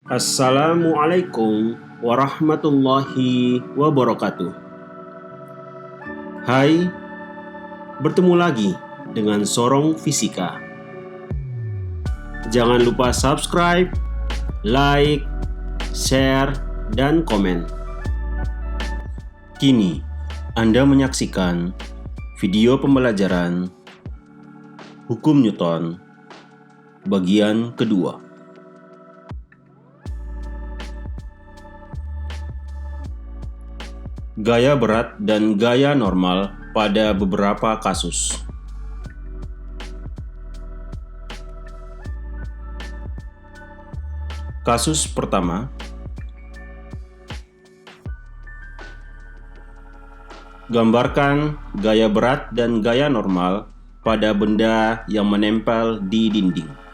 Assalamualaikum warahmatullahi wabarakatuh. Hai, bertemu lagi dengan Sorong Fisika. Jangan lupa subscribe, like, share, dan komen. Kini, Anda menyaksikan video pembelajaran Hukum Newton bagian kedua. Gaya berat dan gaya normal pada beberapa kasus. Kasus pertama, gambarkan gaya berat dan gaya normal pada benda yang menempel di dinding.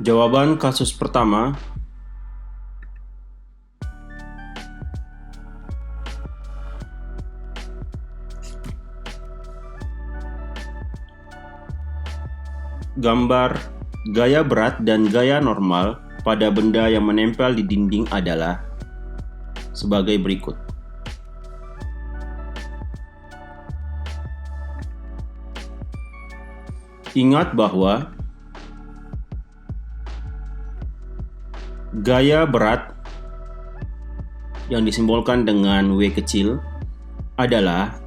Jawaban kasus pertama, gambar gaya berat dan gaya normal pada benda yang menempel di dinding adalah sebagai berikut. Ingat bahwa gaya berat yang disimbolkan dengan W kecil adalah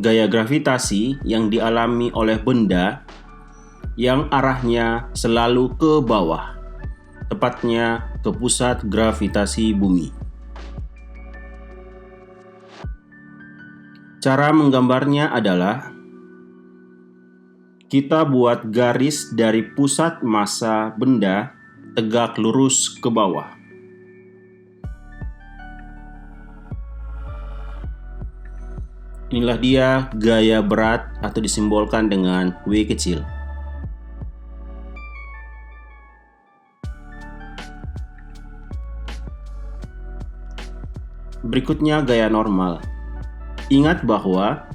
gaya gravitasi yang dialami oleh benda yang arahnya selalu ke bawah, tepatnya ke pusat gravitasi bumi. Cara menggambarnya adalah kita buat garis dari pusat massa benda tegak lurus ke bawah. Inilah dia gaya berat atau disimbolkan dengan W kecil. Berikutnya gaya normal. Ingat bahwa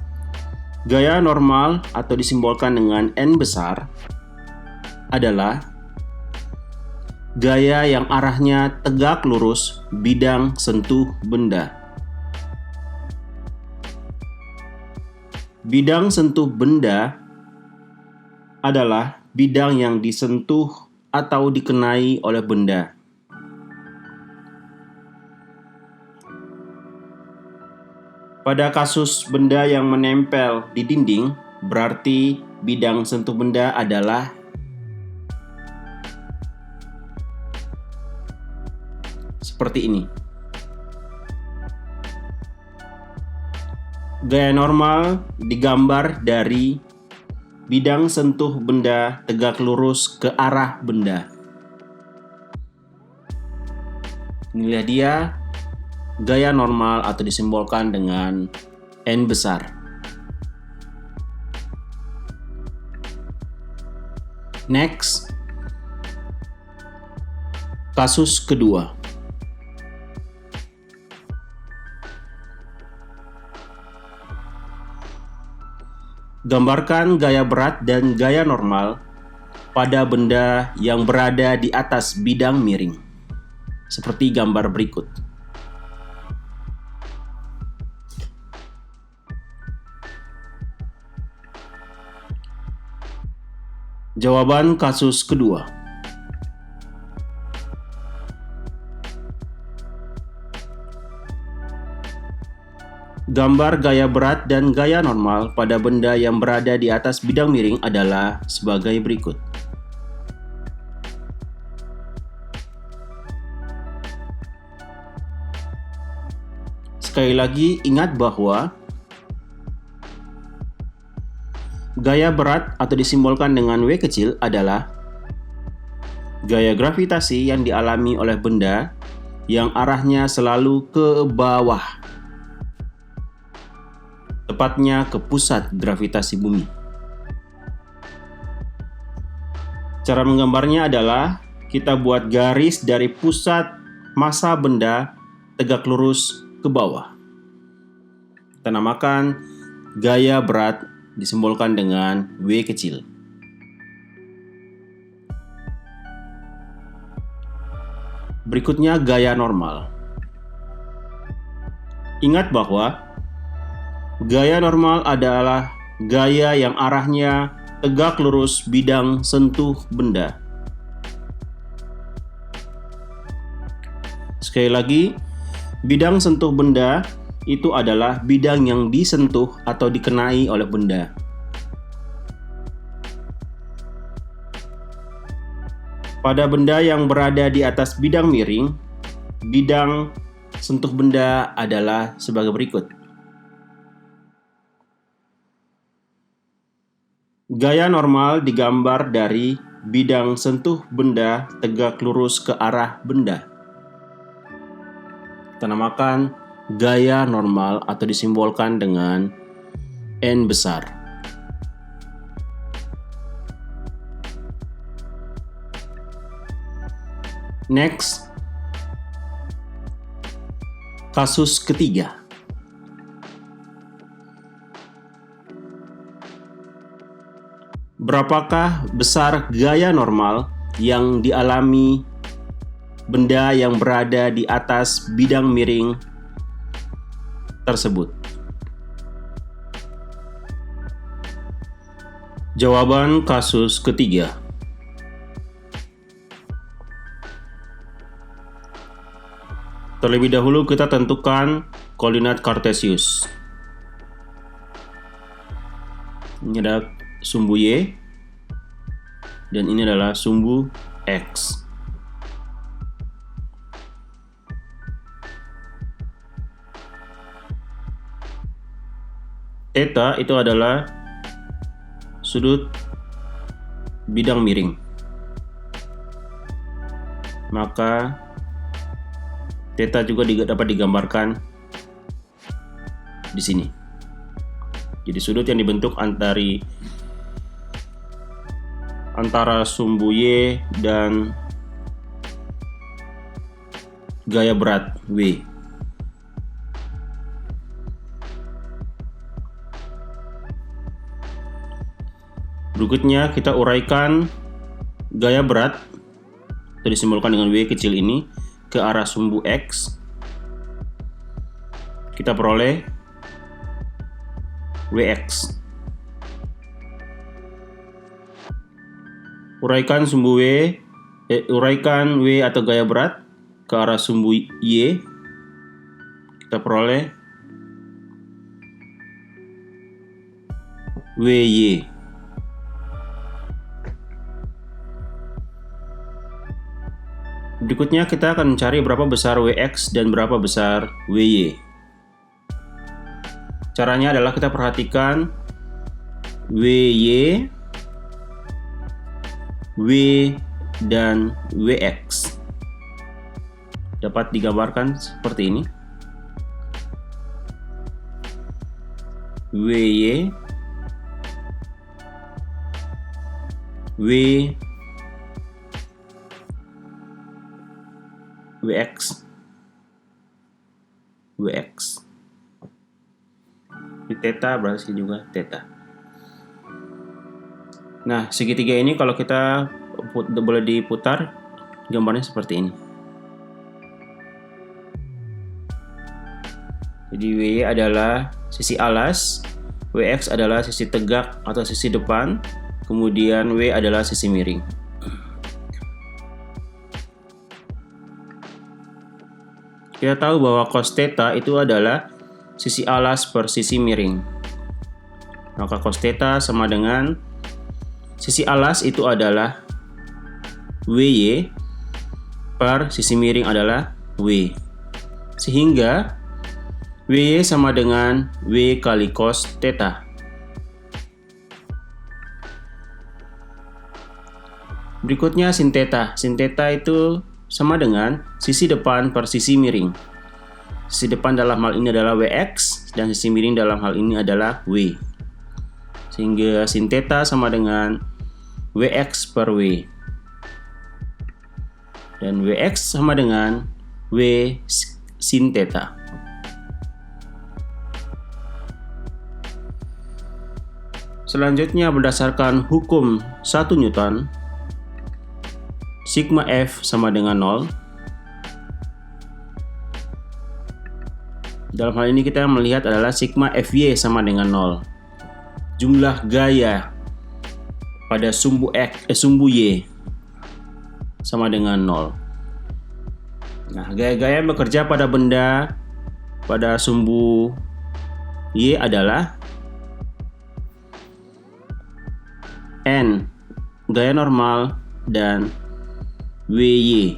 gaya normal atau disimbolkan dengan N besar adalah gaya yang arahnya tegak lurus bidang sentuh benda. Bidang sentuh benda adalah bidang yang disentuh atau dikenai oleh benda. Pada kasus benda yang menempel di dinding, berarti bidang sentuh benda adalah seperti ini. Gaya normal digambar dari bidang sentuh benda tegak lurus ke arah benda. Inilah dia gaya normal atau disimbolkan dengan N besar. Next, kasus kedua. Gambarkan gaya berat dan gaya normal pada benda yang berada di atas bidang miring, seperti gambar berikut. Jawaban kasus kedua. Gambar gaya berat dan gaya normal pada benda yang berada di atas bidang miring adalah sebagai berikut. Sekali lagi, ingat bahwa gaya berat atau disimbolkan dengan W kecil adalah gaya gravitasi yang dialami oleh benda yang arahnya selalu ke bawah, tepatnya ke pusat gravitasi bumi. Cara menggambarnya adalah kita buat garis dari pusat massa benda tegak lurus ke bawah. Kita namakan gaya berat disimbolkan dengan W kecil. Berikutnya gaya normal. Ingat bahwa gaya normal adalah gaya yang arahnya tegak lurus bidang sentuh benda. Sekali lagi, bidang sentuh benda itu adalah bidang yang disentuh atau dikenai oleh benda. Pada benda yang berada di atas bidang miring, bidang sentuh benda adalah sebagai berikut. Gaya normal digambar dari bidang sentuh benda tegak lurus ke arah benda. Kita namakan gaya normal atau disimbolkan dengan N besar. Next, kasus ketiga. Berapakah besar gaya normal yang dialami benda yang berada di atas bidang miring tersebut? Jawaban kasus ketiga. Terlebih dahulu kita tentukan koordinat Kartesius. Ini ada sumbu Y dan ini adalah sumbu X. Theta itu adalah sudut bidang miring. Maka theta juga dapat digambarkan di sini. Jadi sudut yang dibentuk antara sumbu Y dan gaya berat W. Berikutnya kita uraikan gaya berat atau disimbolkan dengan W kecil ini ke arah sumbu X. Kita peroleh Wx. Uraikan W atau gaya berat ke arah sumbu Y. Kita peroleh Wy. Berikutnya kita akan mencari berapa besar Wx dan berapa besar Wy. Caranya adalah kita perhatikan Wy, W dan Wx. Dapat digambarkan seperti ini. Wy, W, Wx, Wx. Di theta berarti juga theta. Nah, segitiga ini kalau kita boleh diputar, gambarnya seperti ini. Jadi Wy adalah sisi alas, Wx adalah sisi tegak atau sisi depan, kemudian W adalah sisi miring. Kita tahu bahwa cos theta itu adalah sisi alas per sisi miring. Maka cos theta sama dengan sisi alas itu adalah Wy per sisi miring adalah W. Sehingga Wy sama dengan W kali cos theta. Berikutnya sin theta. Sin theta itu sama dengan sisi depan per sisi miring. Sisi depan dalam hal ini adalah Wx dan sisi miring dalam hal ini adalah W. Sehingga sin theta sama dengan Wx per W. Dan Wx sama dengan W sin theta. Selanjutnya berdasarkan hukum 1 Newton, sigma F sama dengan 0. Dalam hal ini kita melihat adalah sigma Fy sama dengan 0. Jumlah gaya pada sumbu Y sama dengan 0. Nah, gaya-gaya yang bekerja pada benda pada sumbu Y adalah N, gaya normal, dan WY.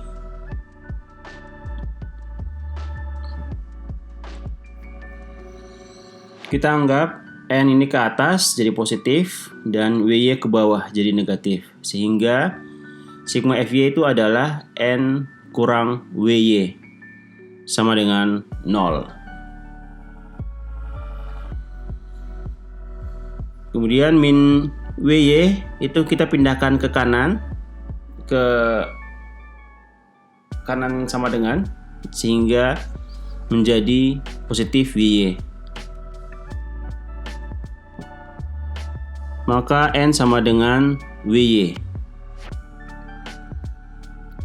Kita anggap N ini ke atas jadi positif dan WY ke bawah jadi negatif. Sehingga sigma Fy itu adalah N kurang WY sama dengan 0. Kemudian min WY itu kita pindahkan ke kanan sama dengan, sehingga menjadi positif WY. Maka N sama dengan WY.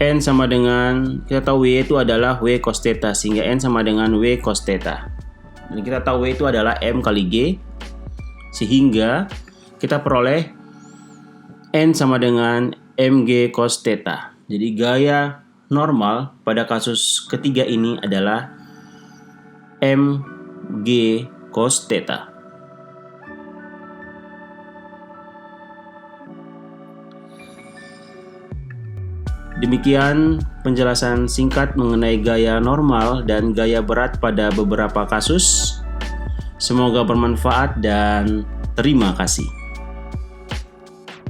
N sama dengan, kita tahu WY itu adalah W cos theta, sehingga N sama dengan W cos theta. Dan kita tahu W itu adalah M kali G, sehingga kita peroleh N sama dengan Mg cos theta. Jadi gaya normal pada kasus ketiga ini adalah Mg cos theta. Demikian penjelasan singkat mengenai gaya normal dan gaya berat pada beberapa kasus. Semoga bermanfaat dan terima kasih.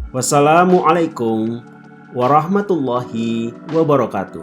Wassalamualaikum warahmatullahi wabarakatuh.